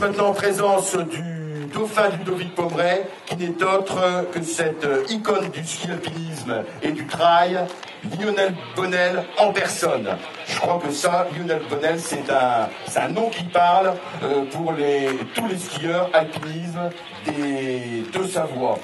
maintenant en présence du dauphin Ludovic Pommeret, qui n'est autre que cette icône du ski alpinisme et du trail, Lionel Bonnel en personne. Je crois que ça, Lionel Bonnel, c'est un nom qui parle pour tous les skieurs alpinisme des Deux-Savoie.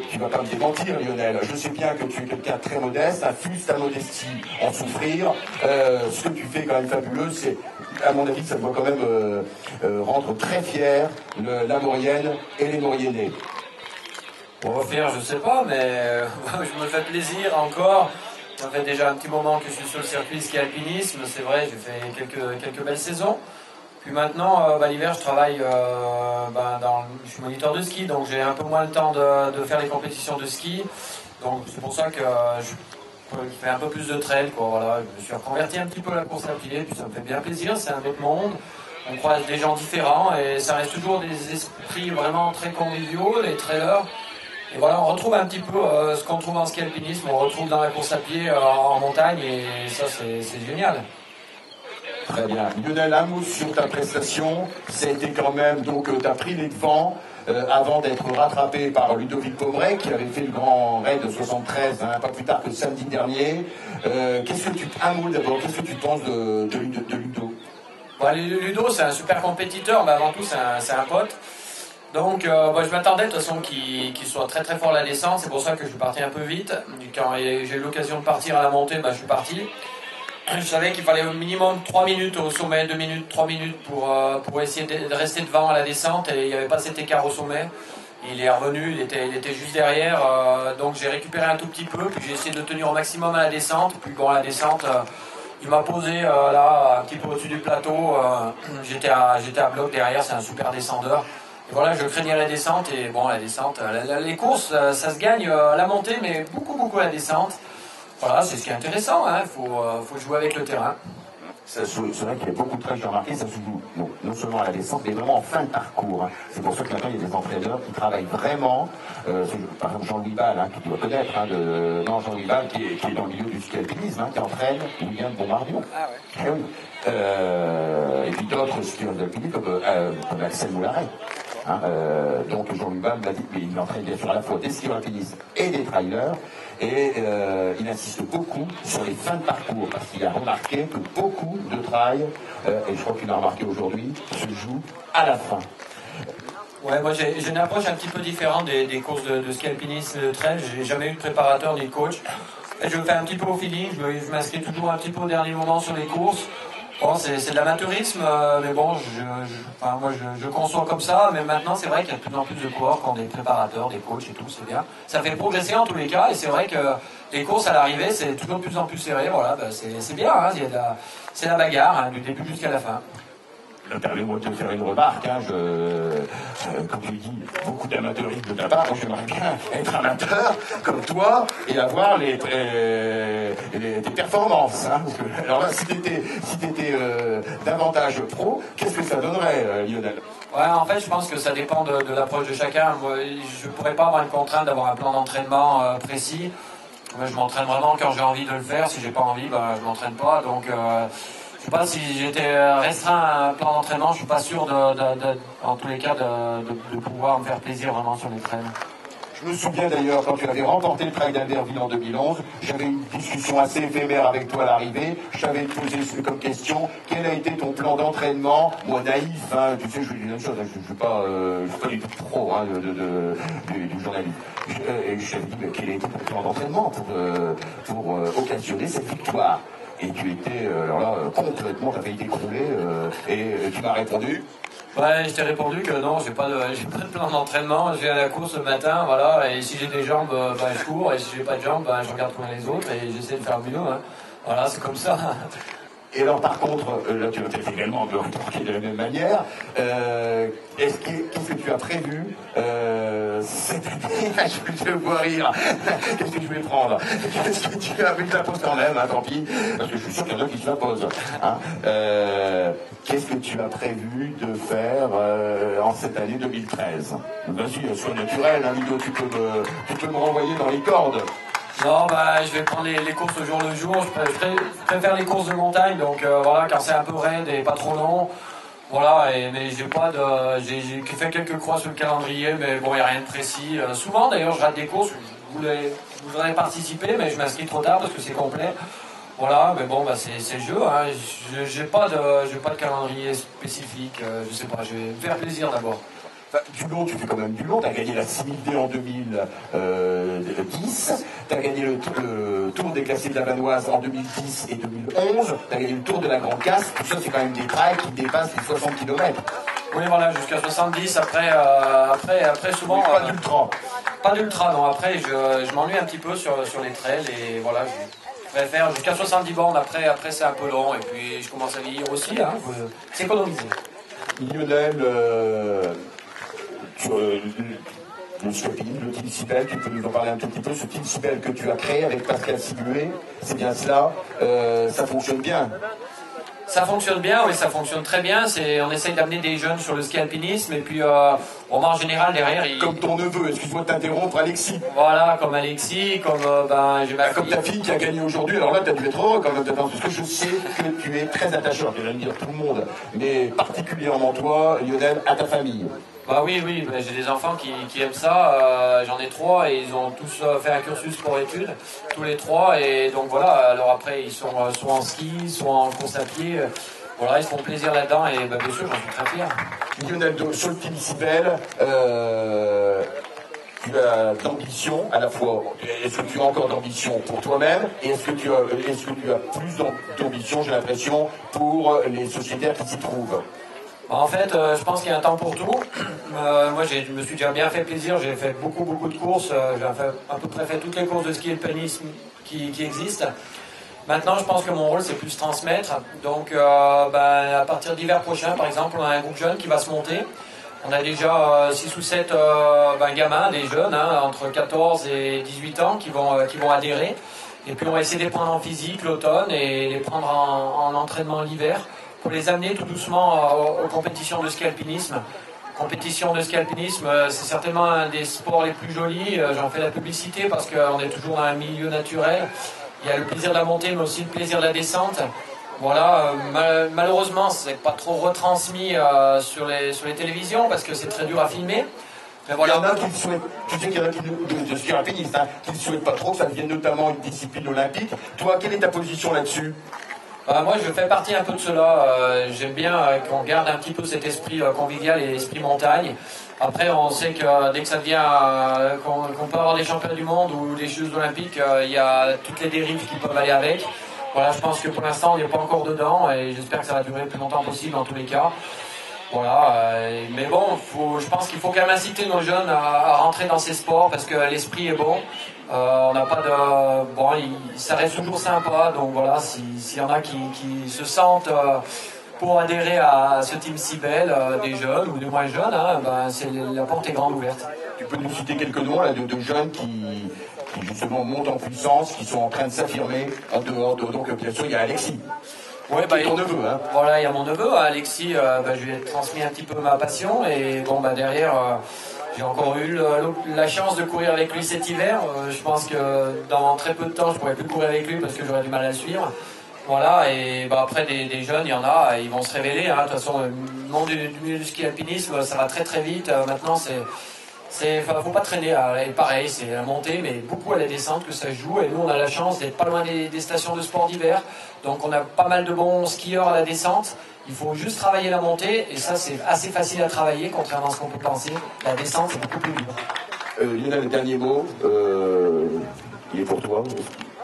Tu vas pas me démentir, Lionel. Je sais bien que tu es quelqu'un de très modeste, infuse ta modestie en souffrir. Ce que tu fais est quand même fabuleux. C'est, à mon avis, ça doit quand même rendre très fier la Maurienne et les Mauriennais. Pour fier, je sais pas, mais je me fais plaisir encore. Ça fait déjà un petit moment que je suis sur le circuit ski alpinisme. C'est vrai, j'ai fait quelques belles saisons. Puis maintenant, l'hiver, je travaille, je suis moniteur de ski, donc j'ai un peu moins le temps de faire les compétitions de ski. Donc c'est pour ça que je fais un peu plus de trail, quoi. Voilà, je me suis reconverti un petit peu à la course à pied, puis ça me fait bien plaisir. C'est un autre monde. On croise des gens différents et ça reste toujours des esprits vraiment très conviviaux, les trailers. Et voilà, on retrouve un petit peu ce qu'on trouve en ski alpinisme, on retrouve dans la course à pied en montagne, et ça, c'est génial. Très bien. Lionel, un mot sur ta prestation. C'était quand même, donc, tu as pris les devants avant d'être rattrapé par Ludovic Pommeret, qui avait fait le grand raid de 73, pas plus tard que samedi dernier. Un mot d'abord, qu'est-ce que tu penses de Ludo? Ludo, c'est un super compétiteur, mais avant tout, c'est un pote. Donc, je m'attendais de toute façon qu'il soit très très fort à la descente. C'est pour ça que je suis parti un peu vite. Quand j'ai eu l'occasion de partir à la montée, je suis parti. Je savais qu'il fallait au minimum 3 minutes au sommet, 2 minutes, 3 minutes pour essayer de rester devant à la descente, et il n'y avait pas cet écart au sommet. Il est revenu, il était juste derrière, donc j'ai récupéré un tout petit peu, puis j'ai essayé de tenir au maximum à la descente. Puis bon, à la descente, il m'a posé là, un petit peu au-dessus du plateau, j'étais à bloc derrière, c'est un super descendeur. Et voilà, je craignais la descente, et bon, la descente, les courses, ça se gagne à la montée, mais beaucoup à la descente. Voilà, c'est ce qui est intéressant, il faut jouer avec le terrain. C'est vrai qu'il y a beaucoup de trails, j'ai remarqué, ça se joue non seulement à la descente, mais vraiment en fin de parcours. C'est pour ça que maintenant il y a des entraîneurs qui travaillent vraiment. Par exemple, Jean-Louis Ball, que tu dois connaître, Jean-Louis Ball qui est dans le milieu du ski alpinisme, qui entraîne Julien de Bombardier. Ah ouais. Eh oui. Et puis d'autres skieurs alpinistes comme Axel Moularet. Donc Jean-Louis Ball m'a dit, mais il entraîne bien sûr à la fois des skieurs alpinistes et des trailers. Et il insiste beaucoup sur les fins de parcours, parce qu'il a remarqué que beaucoup de trails, et je crois qu'il a remarqué aujourd'hui, se jouent à la fin. Ouais, moi j'ai une approche un petit peu différente des courses de ski alpinisme et de trail. J'ai jamais eu de préparateur ni de coach. Et je fais un petit peu au feeling, je m'inscris toujours un petit peu au dernier moment sur les courses. Bon, c'est de l'amateurisme, mais bon, moi je conçois comme ça, mais maintenant c'est vrai qu'il y a de plus en plus de coureurs qui ont des préparateurs, des coachs et tout, c'est bien. Ça fait progresser en tous les cas, et c'est vrai que les courses à l'arrivée, c'est toujours de plus en plus serré, voilà, c'est bien, c'est la bagarre, du début jusqu'à la fin. Permets-moi de te faire une remarque, comme tu dis, beaucoup d'amateurisme de ta part. Moi, j'aimerais bien être amateur comme toi et avoir tes performances. Alors là, si t'étais davantage pro, qu'est-ce que ça donnerait, Lionel? Ouais, en fait, je pense que ça dépend de l'approche de chacun. Moi, je pourrais pas avoir une contrainte d'avoir un plan d'entraînement précis. Moi, je m'entraîne vraiment quand j'ai envie de le faire. Si j'ai pas envie, je m'entraîne pas. Donc je sais pas, si j'étais restreint à un plan d'entraînement, je suis pas sûr en tous les cas de pouvoir me faire plaisir vraiment sur les trails. Je me souviens d'ailleurs, quand tu avais remporté le trail d'Albertville en 2011, j'avais une discussion assez éphémère avec toi à l'arrivée. Je t'avais posé comme question, quel a été ton plan d'entraînement? Moi, naïf, tu sais, je dis une chose, je ne suis pas du tout pro du journalisme. Et je t'avais dit, quel a été ton plan d'entraînement pour occasionner cette victoire? Et tu étais, complètement, tu avais été écroulé, et tu m'as répondu. Ouais, je t'ai répondu que non, j'ai pas de plan d'entraînement, je vais à la course le matin, voilà, et si j'ai des jambes, je cours, et si j'ai pas de jambes, je regarde comme les autres, et j'essaie de faire le mieux, Voilà, c'est comme ça. Et alors, par contre, là, tu vas peut-être également me rétorquer de la même manière. Qu'est-ce que tu as prévu cette année? Je vais voir rire. Qu'est-ce que je vais prendre? Qu'est-ce que tu as vu? Je la pose quand même, tant pis, parce que je suis sûr qu'il y en a qui se la posent. Qu'est-ce que tu as prévu de faire en cette année 2013? Vas-y, sois naturel, Ludo, tu peux me renvoyer dans les cordes. Non, je vais prendre les courses au jour le jour. Je préfère les courses de montagne, donc voilà, quand c'est un peu raide et pas trop long. Voilà, mais j'ai pas de, j'ai fait quelques croix sur le calendrier, mais bon, il n'y a rien de précis. Souvent, d'ailleurs, je rate des courses. Je voudrais participer, mais je m'inscris trop tard parce que c'est complet. Voilà, mais bon, bah, c'est le jeu. Hein. J'ai pas de calendrier spécifique. Je sais pas, je vais me faire plaisir d'abord. Enfin, du long, tu fais quand même du long. Tu as gagné la 6000D en 2010. Tu as gagné le Tour des Glaciers de la Vanoise en 2010 et 2011. Tu as gagné le Tour de la Grande Casse. Tout ça, c'est quand même des trails qui dépassent les 60 km. Oui, voilà, jusqu'à 70. Après souvent. Oui, pas d'ultra. Pas d'ultra, non. Après, je m'ennuie un petit peu sur les trails et voilà. Je préfère jusqu'à 70 bornes. Après c'est un peu long et puis je commence à vieillir aussi. Hein. C'est économisé. Lionel, le Scopine, le Team Sibel, tu peux nous en parler un tout petit peu, ce Team Sibel que tu as créé avec Pascal Sibué, c'est bien cela, ça fonctionne bien. Ça fonctionne bien, oui, ça fonctionne très bien. On essaye d'amener des jeunes sur le ski alpinisme et puis en général derrière. Comme ton neveu, excuse-moi de t'interrompre, Alexis. Voilà, comme Alexis, comme comme ta fille qui a gagné aujourd'hui. Alors là, tu as dû être heureux quand même, parce que je sais que tu es très attaché, je vais dire tout le monde, mais particulièrement toi, Lionel, à ta famille. Bah oui, j'ai des enfants qui aiment ça, j'en ai 3 et ils ont tous fait un cursus pour études, tous les 3, et donc voilà, alors après ils sont soit en ski, soit en course à pied, voilà, ils se font plaisir là-dedans et bah, bien sûr j'en suis très fier. Lionel, sur le Team Sibel, tu as d'ambition à la fois, est-ce que tu as encore d'ambition pour toi-même et est-ce que tu as plus d'ambition, j'ai l'impression, pour les sociétaires qui s'y trouvent? En fait, je pense qu'il y a un temps pour tout. Moi, je me suis déjà bien fait plaisir. J'ai fait beaucoup de courses. J'ai à peu près fait toutes les courses de ski alpinisme qui existent. Maintenant, je pense que mon rôle, c'est plus transmettre. Donc, à partir d'hiver prochain, par exemple, on a un groupe jeune qui va se monter. On a déjà 6 ou 7 gamins, des jeunes, hein, entre 14 et 18 ans, qui vont adhérer. Et puis, on va essayer de les prendre en physique l'automne et les prendre en entraînement l'hiver, pour les amener tout doucement aux compétitions de ski alpinisme. Compétition de ski alpinisme, c'est certainement un des sports les plus jolis. J'en fais la publicité parce qu'on est toujours dans un milieu naturel. Il y a le plaisir de la montée, mais aussi le plaisir de la descente. Voilà, malheureusement, c'est pas trop retransmis sur les télévisions parce que c'est très dur à filmer. Mais voilà. Il y en a qui souhaitent, tu sais qu'il y en a de ski alpiniste, hein, qui ne souhaitent pas trop que ça devienne notamment une discipline olympique. Toi, quelle est ta position là-dessus? Moi, je fais partie un peu de cela. J'aime bien qu'on garde un petit peu cet esprit convivial et l'esprit montagne. Après, on sait que dès que ça devient qu'on peut avoir des championnats du monde ou des Jeux olympiques, il y a toutes les dérives qui peuvent aller avec. Voilà, je pense que pour l'instant, on n'est pas encore dedans et j'espère que ça va durer le plus longtemps possible dans tous les cas. Voilà, mais bon, je pense qu'il faut quand même inciter nos jeunes à rentrer dans ces sports parce que l'esprit est bon. On n'a pas de... Bon, ça reste toujours sympa, donc voilà, s'il y en a qui se sentent pour adhérer à ce Team Sibel, des jeunes ou des moins jeunes, hein, la porte est grande ouverte. Tu peux nous citer quelques noms là, de jeunes qui justement montent en puissance, qui sont en train de s'affirmer en dehors de... Donc bien sûr, il y a Alexis. Ouais, ton neveu, hein. Voilà, il y a mon neveu, Alexis, je lui ai transmis un petit peu ma passion et bon, derrière... J'ai encore eu la chance de courir avec lui cet hiver. Je pense que dans très peu de temps, je ne pourrais plus courir avec lui parce que j'aurais du mal à le suivre. Voilà, et après des jeunes, il y en a, ils vont se révéler. Hein. De toute façon, le monde du ski alpinisme, ça va très très vite. Maintenant, faut pas traîner. Et pareil, c'est la montée, mais beaucoup à la descente que ça joue. Et nous, on a la chance d'être pas loin des stations de sport d'hiver. Donc, on a pas mal de bons skieurs à la descente. Il faut juste travailler la montée, et ça, c'est assez facile à travailler, contrairement à ce qu'on peut penser. La descente, c'est beaucoup plus dur. Lionel, le dernier mot, il est pour toi.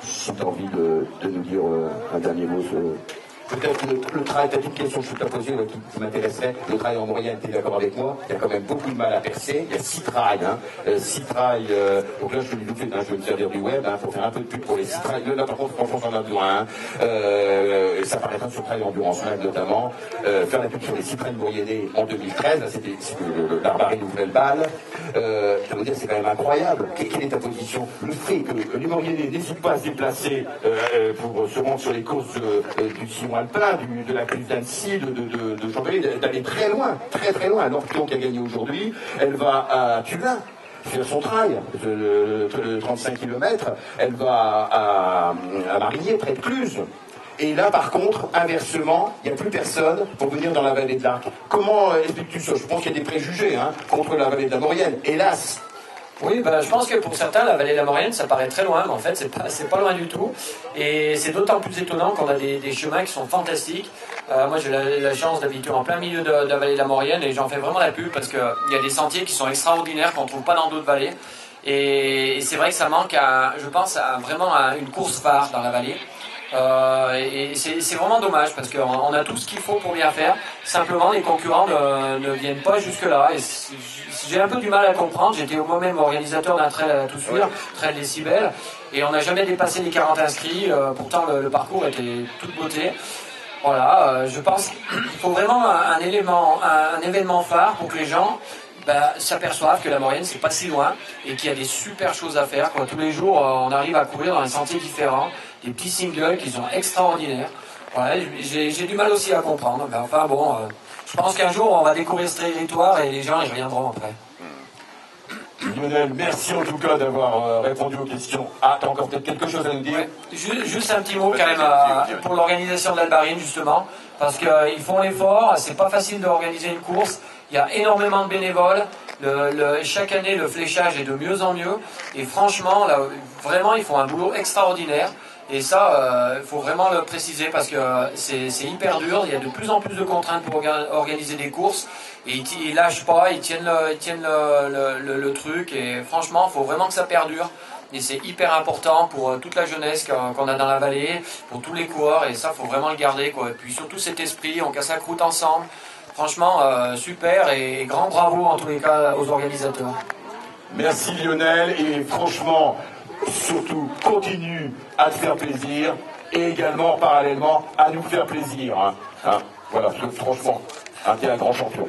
Si tu as envie de nous dire un dernier mot sur... Peut-être le trail, tu as une question que je peux te poser qui m'intéresserait. Le trail en moyenne, tu es d'accord avec moi? Il y a quand même beaucoup de mal à percer. Il y a 6 trails. Hein. 6 trails. Donc là, je vais me servir du web pour faire un peu de pub pour les 6 trails. Là, par contre, franchement, j'en ai besoin. Ça paraîtra sur Trail Endurance Mag notamment. Faire la pub sur les 6 trails moyennés en 2013. C'était l'Arbarine ouvrait le bal. Ça veut dire c'est quand même incroyable. Quelle est ta position? Le fait que les moyennés n'hésitent pas à se déplacer pour se rendre sur les courses du sillon alpin, de la Cluse d'Annecy, de Chambéry, d'aller très loin, très très loin. L'Orpion qui a gagné aujourd'hui, elle va à Tullin faire son trail, de 35 km, elle va à Marigné, près de Cluse. Et là, par contre, inversement, il n'y a plus personne pour venir dans la vallée de l'Arc. Comment expliques-tu ça? Je pense qu'il y a des préjugés contre la vallée de la Maurienne, hélas. Oui, je pense que pour certains, la vallée de la Maurienne, ça paraît très loin, mais en fait, c'est pas loin du tout. Et c'est d'autant plus étonnant qu'on a des chemins qui sont fantastiques. Moi, j'ai la chance d'habiter en plein milieu de la vallée de la Maurienne et j'en fais vraiment la pub parce qu'il y a des sentiers qui sont extraordinaires qu'on ne trouve pas dans d'autres vallées. Et c'est vrai que ça manque, je pense, vraiment à une course phare dans la vallée. Et c'est vraiment dommage parce qu'on a tout ce qu'il faut pour bien faire. Simplement, les concurrents ne viennent pas jusque-là. Et j'ai un peu du mal à comprendre. J'étais moi-même organisateur d'un trail à tout suivre, trail des Cibelles, et on n'a jamais dépassé les 40 inscrits. Pourtant, le parcours était toute beauté. Voilà, je pense qu'il faut vraiment un événement phare pour que les gens s'aperçoivent que la Maurienne c'est pas si loin et qu'il y a des super choses à faire. Tous les jours, on arrive à courir dans un sentier différent, des petits singles qui sont extraordinaires. Voilà, j'ai du mal aussi à comprendre. Mais enfin bon, je pense qu'un jour on va découvrir ce territoire et les gens y reviendront après. Lionel, merci en tout cas d'avoir répondu aux questions. Ah, t'as encore peut-être quelque chose à nous dire? Ouais. Juste un petit mot quand même pour l'organisation de l'Albarine justement, parce qu'ils font l'effort, c'est pas facile d'organiser une course, il y a énormément de bénévoles, chaque année le fléchage est de mieux en mieux, et franchement, là, vraiment ils font un boulot extraordinaire. Et ça, il faut vraiment le préciser parce que c'est hyper dur. Il y a de plus en plus de contraintes pour organiser des courses. Et ils lâchent pas, ils tiennent le truc. Et franchement, il faut vraiment que ça perdure. Et c'est hyper important pour toute la jeunesse qu'on a dans la vallée, pour tous les coureurs. Et ça, il faut vraiment le garder, quoi. Et puis surtout cet esprit, on casse la croûte ensemble. Franchement, super et grand bravo en tous les cas aux organisateurs. Merci Lionel et franchement, surtout continue à te faire plaisir et également parallèlement à nous faire plaisir. Voilà, franchement, t'es un grand champion.